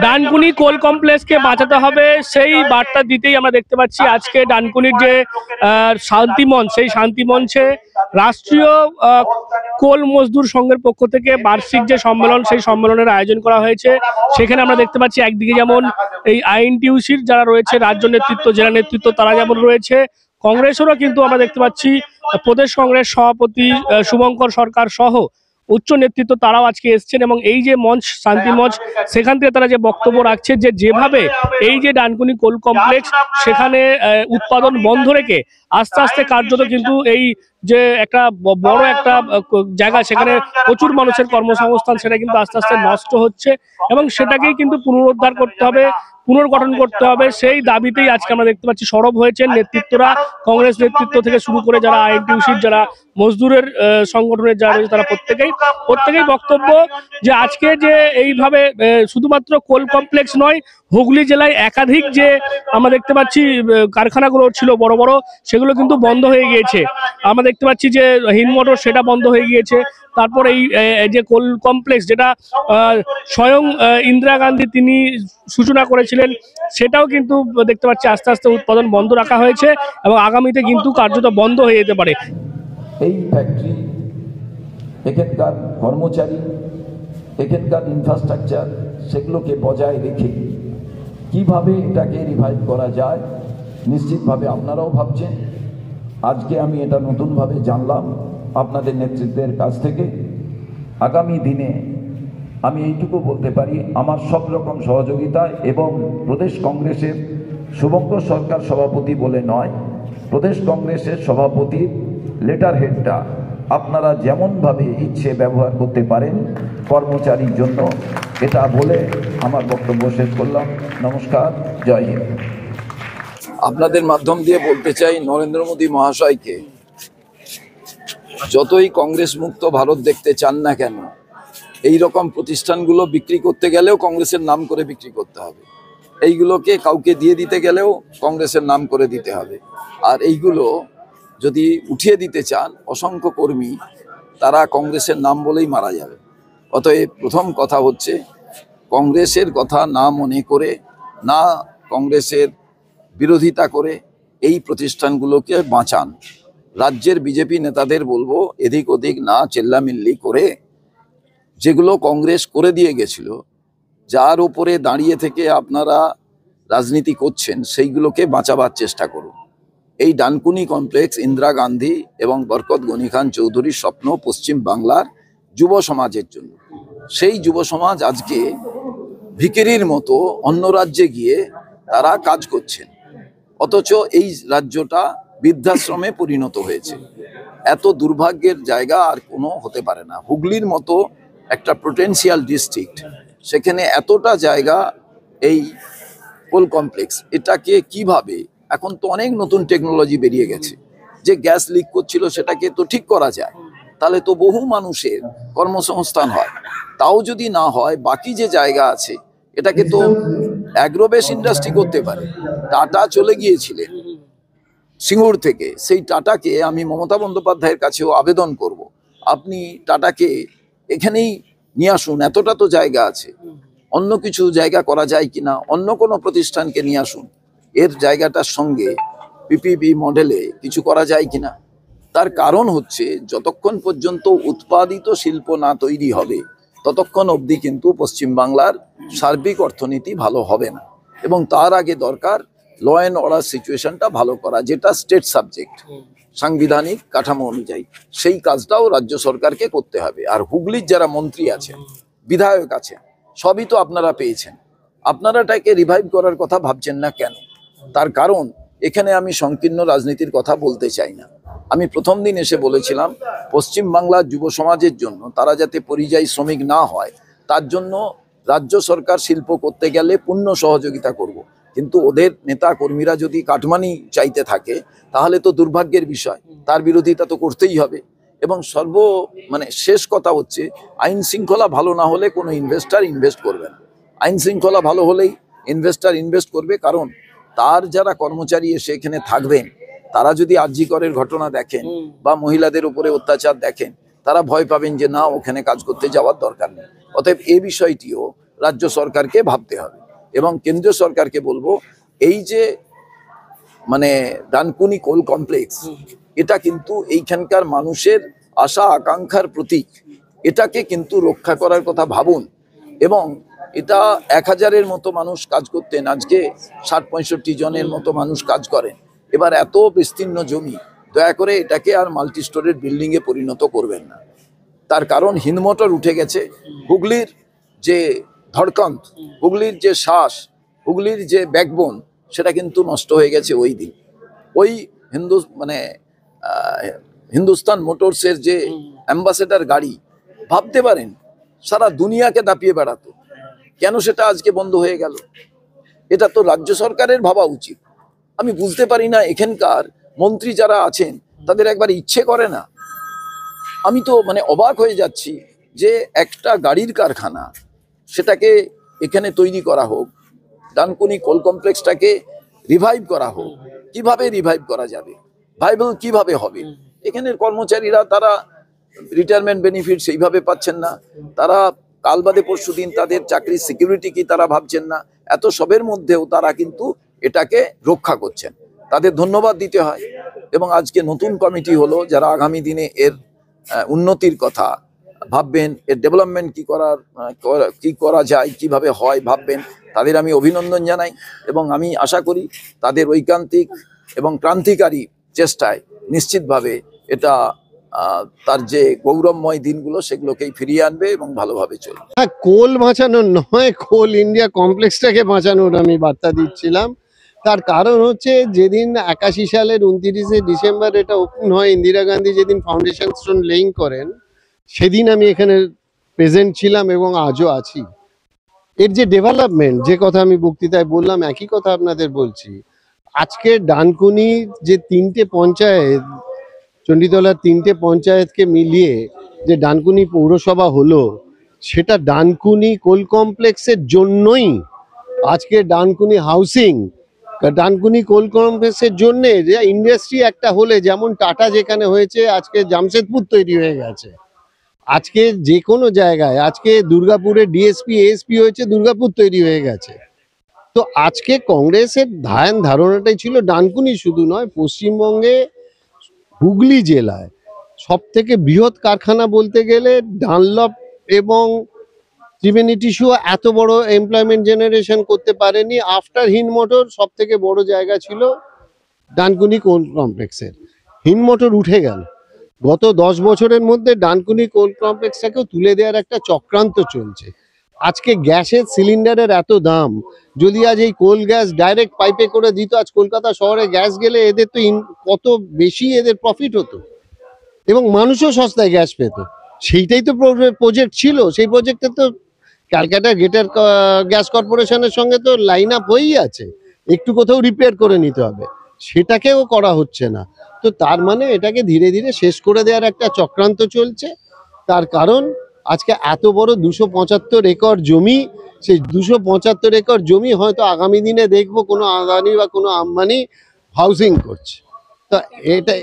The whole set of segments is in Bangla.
ডানকুনি কোল কমপ্লেক্সকে বাঁচাতে হবে সেই বার্তা দিতেই আমরা দেখতে পাচ্ছি আজকে ডানকুনির যে শান্তি মঞ্চ, সেই শান্তি মঞ্চে রাষ্ট্রীয় কোল মজদুর সংঘের পক্ষ থেকে বার্ষিক যে সম্মেলন, সেই সম্মেলনের আয়োজন করা হয়েছে। সেখানে আমরা দেখতে পাচ্ছি একদিকে যেমন এই আইএনটিইউসির যারা রয়েছে রাজ্য নেতৃত্ব, জেলা নেতৃত্ব, তারা যেমন রয়েছে, কংগ্রেসেরও কিন্তু আমরা দেখতে পাচ্ছি প্রদেশ কংগ্রেস সভাপতি শুভঙ্কর সরকার সহ উচ্চ নেতৃত্ব তারাও আজকে এসছেন। এবং এই যে মঞ্চ, শান্তি মঞ্চ, সেখান থেকে তারা যে বক্তব্য রাখছে যে যেভাবে এই যে ডানকুনি কোল কমপ্লেক্স সেখানে উৎপাদন বন্ধ রেখে আস্তে আস্তে কার্যত কিন্তু এই যে একটা বড় একটা জায়গা, সেখানে প্রচুর মানুষের কর্মসংস্থান, সেটা কিন্তু আস্তে আস্তে নষ্ট হচ্ছে এবং সেটাকেই কিন্তু পুনরুদ্ধার করতে হবে, পুনর্গঠন করতে হবে। সেই দাবিতেই আজকে আমরা দেখতে পাচ্ছি সরব হয়েছেন নেতৃত্বরা, কংগ্রেস নেতৃত্ব থেকে শুরু করে যারা আইএনটিইউসির, যারা মজদুরের সংগঠনের যারা রয়েছে, তারা প্রত্যেকেই বক্তব্য যে আজকে যে এইভাবে শুধুমাত্র কোল কমপ্লেক্স নয়, হুগলি জেলায় একাধিক যে আমরা দেখতে পাচ্ছি কারখানাগুলো ছিল বড় বড়, সেগুলো কিন্তু বন্ধ হয়ে গিয়েছে। আমরা দেখতে পাচ্ছি যে হিন্দমোটর, সেটা বন্ধ হয়ে গিয়েছে। তারপর এই যে কোল কমপ্লেক্স, যেটা স্বয়ং ইন্দিরা গান্ধী তিনি সূচনা করেছিলেন, সেটাও কিন্তু দেখতে পাচ্ছি আস্তে আস্তে উৎপাদন বন্ধ রাখা হয়েছে এবং আগামীতে কিন্তু কার্যত বন্ধ হয়ে যেতে পারে। এই ফ্যাক্টরি, এখানকার কর্মচারী, এখানকার ইনফ্রাস্ট্রাকচার, সেগুলোকে বজায় রেখে কিভাবে এটাকে রিভাইভ করা যায়, নিশ্চিতভাবে আপনারাও ভাবছেন। আজকে আমি এটা নতুনভাবে জানলাম আপনাদের নেতৃত্বের কাছ থেকে। আগামী দিনে আমি এইটুকু বলতে পারি, আমার সব রকম সহযোগিতা, এবং প্রদেশ কংগ্রেসের শুভঙ্কর সরকার সভাপতি বলে নয়, প্রদেশ কংগ্রেসের সভাপতির লেটার হেডটা আপনারা যেমনভাবে ইচ্ছে ব্যবহার করতে পারেন কর্মচারীর জন্য, এটা বলে আমার বক্তব্য শেষ করলাম। নমস্কার, জয় হিন্দ। আপনাদের মাধ্যম দিয়ে বলতে চাই, নরেন্দ্র মোদী মহাশয়কে যতই কংগ্রেস মুক্ত ভারত দেখতে চান না কেন, এই রকম প্রতিষ্ঠানগুলো বিক্রি করতে গেলেও কংগ্রেসের নাম করে বিক্রি করতে হবে, এইগুলোকে কাউকে দিয়ে দিতে গেলেও কংগ্রেসের নাম করে দিতে হবে। আর এইগুলো যদি উঠিয়ে দিতে চান, অসংখ্য কর্মী তারা কংগ্রেসের নাম বলেই মারা যাবে। অতএব প্রথম কথা হচ্ছে, কংগ্রেসের কথা না মনে করে, না কংগ্রেসের বিরোধিতা করে এই প্রতিষ্ঠানগুলোকে বাঁচান। রাজ্যের বিজেপি নেতাদের বলবো, এদিক ওদিক না চেল্লামিল্লি করে, যেগুলো কংগ্রেস করে দিয়ে গেছিল, যার উপরে দাঁড়িয়ে থেকে আপনারা রাজনীতি করছেন, সেইগুলোকে বাঁচাবার চেষ্টা করুন। এই ডানকুনি কমপ্লেক্স ইন্দিরা গান্ধী এবং বরকত গনি খান চৌধুরীর স্বপ্ন পশ্চিম বাংলার যুব সমাজের জন্য। সেই যুব সমাজ আজকে ভিখিরির মতো অন্য রাজ্যে গিয়ে তারা কাজ করছেন, অথচ এই রাজ্যটা বৃদ্ধাশ্রমে পরিণত হয়েছে। এত দুর্ভাগ্যের জায়গা আর কোনো হতে পারে না। হুগলির মতো একটা পোটেনশিয়াল ডিস্ট্রিক্ট, সেখানে এতটা জায়গা এই কোল কমপ্লেক্স, এটাকে কিভাবে, এখন তো অনেক নতুন টেকনোলজি বেরিয়ে গেছে, যে গ্যাস লিক করছিল সেটাকে তো ঠিক করা যায়, তাহলে তো বহু মানুষের কর্মসংস্থান হয়। তাও যদি না হয়, বাকি যে জায়গা আছে এটাকে তো অ্যাগ্রোবেস ইন্ডাস্ট্রি করতে পারে। টাটা চলে গিয়েছিলেন সিঙ্গুর থেকে, সেই টাটাকে আমি মমতা বন্দ্যোপাধ্যায়ের কাছেও আবেদন করব, আপনি টাটাকে এখানেই নিয়ে আসুন, এতটা তো জায়গা আছে, অন্য কিছু জায়গা করা যায় কিনা, অন্য কোনো প্রতিষ্ঠানকে নিয়ে আসুন, এর জায়গাটার সঙ্গে পিপিপি মডেলে কিছু করা যায় কিনা। তার কারণ হচ্ছে, যতক্ষণ পর্যন্ত উৎপাদিত শিল্প না তৈরি হবে, ততক্ষণ অবধি কিন্তু পশ্চিমবাংলার সার্বিক অর্থনীতি ভালো হবে না। এবং তার আগে দরকার ল অ্যান্ড অর্ডার সিচুয়েশনটা ভালো করা, যেটা স্টেট সাবজেক্ট সাংবিধানিক কাঠামো অনুযায়ী। সেই কাজটাও রাজ্য সরকারকে করতে হবে। আর হুগলির যারা মন্ত্রী আছেন, বিধায়ক আছেন, সবই তো আপনারা পেয়েছেন, আপনারা এটাকে রিভাইভ করার কথা ভাবছেন না কেন? তার কারণ, এখানে আমি সংকীর্ণ রাজনীতির কথা বলতে চাই না। আমি প্রথম দিন এসে বলেছিলাম, পশ্চিমবাংলার যুব সমাজের জন্য, তারা যাতে পরিযায়ী শ্রমিক না হয়, তার জন্য রাজ্য সরকার শিল্প করতে গেলে পূর্ণ সহযোগিতা করব। কিন্তু ওদের নেতা কর্মীরা যদি কাটমানি চাইতে থাকে, তাহলে তো দুর্ভাগ্যের বিষয়, তার বিরোধিতা তো করতেই হবে। এবং শেষ কথা হচ্ছে, আইন শৃঙ্খলা ভালো না হলে কোনো ইনভেস্টার ইনভেস্ট করবে না। আইন শৃঙ্খলা ভালো হলেই ইনভেস্টার ইনভেস্ট করবে, কারণ তার যারা কর্মচারী এসে এখানে থাকবেন, তারা যদি আরজি করের ঘটনা দেখেন বা মহিলাদের উপরে অত্যাচার দেখেন, তারা ভয় পাবেন যে না, ওখানে কাজ করতে যাওয়ার দরকার নেই। অতএব এই বিষয়টিও রাজ্য সরকারকে ভাবতে হবে এবং কেন্দ্রীয় সরকারকে বলবো, এই যে মানে ডানকুনি কোল কমপ্লেক্স, এটা কিন্তু এইখানকার মানুষের আশা আকাঙ্ক্ষার প্রতীক, এটাকে কিন্তু রক্ষা করার কথা ভাবুন। এবং এটা 1000-এর মতো মানুষ কাজ করতেন, আজকে 60-65 জনের মতো মানুষ কাজ করেন। এবার এত বিস্তীর্ণ জমি, দয়া করে এটাকে আর মাল্টি স্টোরেড বিল্ডিং এ পরিণত করবেন না। তার কারণ হিন্দমোটর উঠে গেছে, হুগলির যে ধড়কন, হুগলির যে শ্বাস, হুগলির যে ব্যাকবোন, সেটা কিন্তু নষ্ট হয়ে গেছে ওই দিন। ওই হিন্দুস্তান মোটরসের যে অ্যাম্বাসেডার গাড়ি, ভাবতে পারেন সারা দুনিয়াকে দাপিয়ে বেড়াতো, কেন সেটা আজকে বন্ধ হয়ে গেল? এটা তো রাজ্য সরকারের ভাবা উচিত। আমি বুঝতে পারি না এখানকার মন্ত্রী যারা আছেন তাদের একবার ইচ্ছে করে না। আমি তো অবাক হয়ে যাচ্ছি যে একটা গাড়ির কারখানা, সেটাকে এখানে তৈরি করা হোক, ডানকুনি কোল কমপ্লেক্সটাকে রিভাইভ করা হোক। কিভাবে রিভাইভ করা যাবে, ভাইবল কিভাবে হবে? এখানের কর্মচারীরা তারা রিটায়ারমেন্ট বেনিফিট সেইভাবে পাচ্ছেন না, তারা কাল বাদে পরশু দিন তাদের চাকরির সিকিউরিটি কি তারা ভাবছেন না। এত সবের মধ্যেও তারা কিন্তু এটাকে রক্ষা করছেন, তাদের ধন্যবাদ দিতে হয়। এবং আজকে নতুন কমিটি হলো, যারা আগামী দিনে এর উন্নতির কথা ভাববেন, এর ডেভেলপমেন্ট কি করা যায়, কিভাবে হয় ভাববেন, তাদের আমি অভিনন্দন জানাই। এবং আমি আশা করি তাদের ঐকান্তিক এবং ক্রান্তিকারী চেষ্টায় নিশ্চিতভাবে এটা তার যে গৌরবময় দিনগুলো সেগুলোকেই ফিরিয়ে আনবে এবং ভালোভাবে চলবে। হ্যাঁ, কোল বাঁচানোর নয়, কোল ইন্ডিয়া কমপ্লেক্সটাকে বাঁচানোর আমি বার্তা দিচ্ছিলাম। তার কারণ হচ্ছে, যেদিন 81 সালের 29শে ডিসেম্বর এটা ওপেন হয়, ইন্দিরা গান্ধী যেদিন ফাউন্ডেশন স্টোন লেইং করেন, সেদিন আমি এখানে প্রেজেন্ট ছিলাম এবং আজও আছি। এর যে ডেভেলপমেন্ট, যে কথা আমি বক্তৃতায় বললাম, একই কথা আপনাদের বলছি। আজকে ডানকুনি যে 3টে পঞ্চায়েত, চণ্ডীতলার 3টে পঞ্চায়েতকে মিলিয়ে যে ডানকুনি পৌরসভা হলো, সেটা ডানকুনি কোল কমপ্লেক্সের জন্যই। আজকে ডানকুনি হাউসিং, ডানকুনি কোল কমপ্লেক্সের জন্যে যে ইন্ডাস্ট্রি একটা হলে, যেমন টাটা যেখানে হয়েছে, আজকে জামশেদপুর তৈরি হয়ে গেছে। আজকে যে কোনো জায়গায়, আজকে দুর্গাপুরে ডিএসপি এএসপি হয়েছে, দুর্গাপুর তৈরি হয়ে গেছে। তো আজকে কংগ্রেসের ধারণাটাই ছিল ডানকুনি শুধু নয়, পশ্চিমবঙ্গে হুগলি জেলায় সব থেকে বৃহৎ কারখানা বলতে গেলে ডানলপ এবং ত্রিবেণী টিস্যু এত বড় এমপ্লয়মেন্ট জেনারেশন করতে পারেনি। আফটার হিন্দমোটর সব থেকে বড় জায়গা ছিল ডানকুনি কোল কমপ্লেক্সের। হিন্দমোটর উঠে গেল, গত 10 বছরের মধ্যে ডানকুনি কোল কমপ্লেক্সটাকেও তুলে দেওয়ার একটা চক্রান্ত চলছে। আজকে গ্যাসের সিলিন্ডারের এত দাম, যদি আজ এই কোল গ্যাস ডাইরেক্ট পাইপে করে দিত, আজ কলকাতা শহরে গ্যাস গেলে এদের তো কত বেশি এদের প্রফিট হতো এবং মানুষও সস্তায় গ্যাস পেত। সেইটাই তো প্রজেক্ট ছিল। সেই প্রজেক্টে তো ক্যালকাটা গ্রেটার গ্যাস কর্পোরেশনের সঙ্গে তো লাইন আপ হয়েই আছে, একটু কোথাও রিপেয়ার করে নিতে হবে, সেটাকেও করা হচ্ছে না। তো তার মানে এটাকে ধীরে ধীরে শেষ করে দেওয়ার একটা চক্রান্ত চলছে। তার কারণ আজকে এত বড় 275 একর জমি, সেই 275 একর জমি হয়তো আগামী দিনে দেখবো কোনো আদানি বা কোনো আম্বানি হাউসিং করছে। তো এটা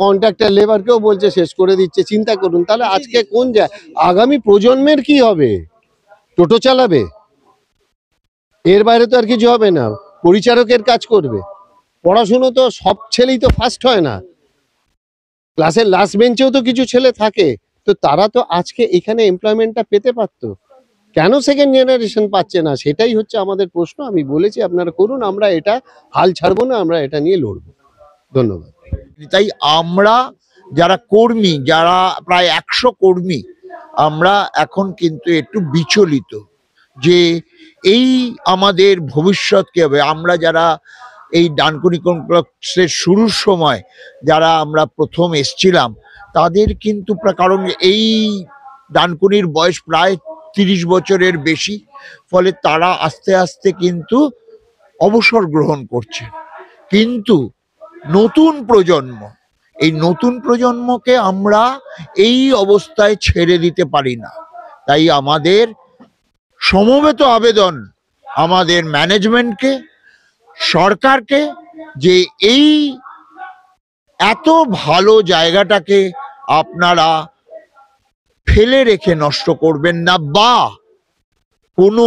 কন্ট্রাক্টর লেবারকেও বলছে শেষ করে দিচ্ছে। চিন্তা করুন তাহলে আজকে কোন যায়, আগামী প্রজন্মের কি হবে? টোটো চালাবে, এর বাইরে তো আর কিছু হবে না। পরিচারকের কাজ করবে। পড়াশুনো তো সব ছেলেই তো ফার্স্ট হয় না, ক্লাসের লাস্ট বেঞ্চেও তো কিছু ছেলে থাকে। তো তারা তো আজকে এখানে এমপ্লয়মেন্টটা পেতে পারতো, কেন সেকেন্ড জেনারেশন পাচ্ছে না? সেটাই হচ্ছে আমাদের প্রশ্ন। আমি বলেছি আপনারা করুন, আমরা এটা হাল ছাড়বো না, আমরা এটা নিয়ে লড়বো। ধন্যবাদ। তাই আমরা যারা কর্মী, যারা প্রায় 100 কর্মী, আমরা এখন কিন্তু একটু বিচলিত যে এই আমাদের ভবিষ্যৎ কি হবে। আমরা যারা এই ডানকুনি কমপ্লেক্সের শুরুর সময় যারা আমরা প্রথম এসছিলাম, তাদের কিন্তু কারণ এই ডানকুনির বয়স প্রায় 30 বছরের বেশি, ফলে তারা আস্তে আস্তে কিন্তু অবসর গ্রহণ করছে। কিন্তু নতুন প্রজন্ম, এই নতুন প্রজন্মকে আমরা এই অবস্থায় ছেড়ে দিতে পারি না। তাই আমাদের সমবেত আবেদন আমাদের ম্যানেজমেন্টকে, সরকারকে, যে এই এত ভালো জায়গাটাকে আপনারা ফেলে রেখে নষ্ট করবেন না, বা কোনো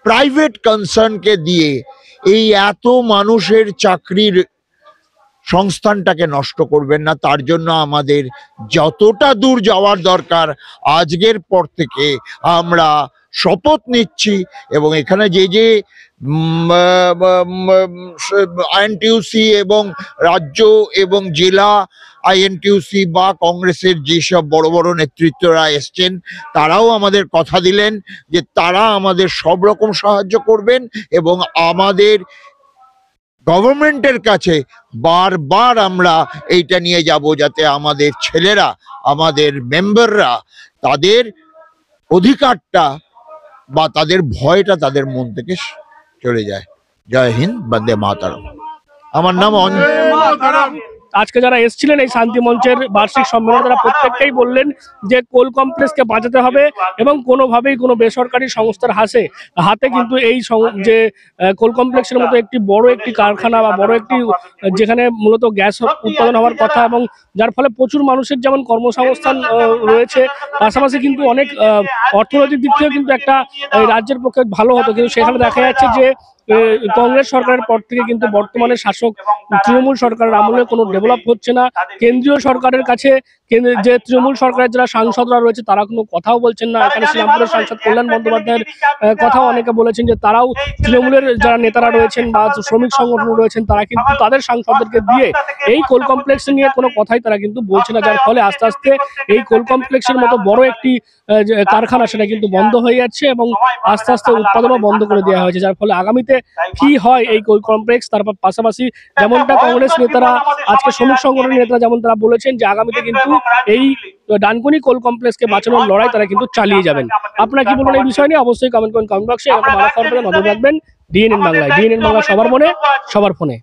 প্রাইভেট কনসার্নকে দিয়ে এই এত মানুষের চাকরির সংস্থানটাকে নষ্ট করবেন না। তার জন্য আমাদের যতটা দূর যাওয়ার দরকার আজকের পর থেকে আমরা শপথ নিচ্ছি, এবং এখানে যে যে আইএনটিইউসি এবং রাজ্য এবং জেলা আইএনটিইউসি বা কংগ্রেসের যেসব বড় বড় নেতৃত্বরা এসছেন তারাও আমাদের কথা দিলেন যে তারা আমাদের সব রকম সাহায্য করবেন, এবং আমাদের গভর্নমেন্টের কাছে বারবার আমরা এইটা নিয়ে যাব যাতে আমাদের ছেলেরা, আমাদের মেম্বাররা তাদের অধিকারটা বা তাদের ভয়টা তাদের মন থেকে চলে যায়। জয় হিন্দ, বন্দে মাতরম। আমার নাম আজকে যারা এসেছিলেন এই শান্তি মঞ্চের বার্ষিক সম্মেলনে তারা প্রত্যেককেই বললেন যে কোল কমপ্লেক্সকে বাঁচাতে হবে এবং কোনোভাবেই কোনো বেসরকারি সংস্থার হাতে কিন্তু এই যে কোল কমপ্লেক্সের মতো একটি বড় একটি কারখানা বা বড় একটি যেখানে মূলত গ্যাস উৎপাদন হওয়ার কথা এবং যার ফলে প্রচুর মানুষের যেমন কর্মসংস্থান রয়েছে, পাশাপাশি কিন্তু অনেক অর্থনৈতিক দিক থেকেও কিন্তু একটা রাজ্যের পক্ষে ভালো হতো, কিন্তু সেখানে দেখা যাচ্ছে যে কংগ্রেস সরকারের পর থেকে কিন্তু বর্তমানে শাসক তৃণমূল সরকারের আমলে কোনো ডেভেলপ হচ্ছে না। কেন্দ্রীয় সরকারের কাছে যে তৃণমূল সরকারের যারা সাংসদরা রয়েছে তারা কোনো কথাও বলছেন না। এখানে শ্রীরামপুরের সাংসদ কল্যাণ বন্দ্যোপাধ্যায়ের কথাও অনেকে বলেছেন যে তারাও তৃণমূলের যারা নেতারা রয়েছেন বা শ্রমিক সংগঠন রয়েছেন তারা কিন্তু তাদের সাংসদদেরকে দিয়ে এই কোল কমপ্লেক্স নিয়ে কোনো কথাই তারা কিন্তু বলছে না, যার ফলে আস্তে আস্তে এই কোল কমপ্লেক্সের মতো বড় একটি কারখানা সেটা কিন্তু বন্ধ হয়ে যাচ্ছে এবং আস্তে আস্তে উৎপাদনও বন্ধ করে দেওয়া হয়েছে, যার ফলে আগামীতে কি হয় এই কোল কমপ্লেক্স তার পাশাপাশি যেমনটা কংগ্রেস নেতারা আজকে শ্রমিক সংগঠনের নেতারা যেমন তারা বলেছেন যে আগামীতে কিন্তু এই ডানকুনি কোল কমপ্লেক্সকে বাঁচানোর লড়াই তারা কিন্তু চালিয়ে যাবেন। আপনারা কি বলবেন এই বিষয় নিয়ে অবশ্যই কমেন্ট করুন কমেন্ট বক্সে। এরকম আরো খবর পেলে নজর রাখবেন ডিএনএন বাংলায়। ডিএনএন বাংলা সবার মনে সবার ফোনে।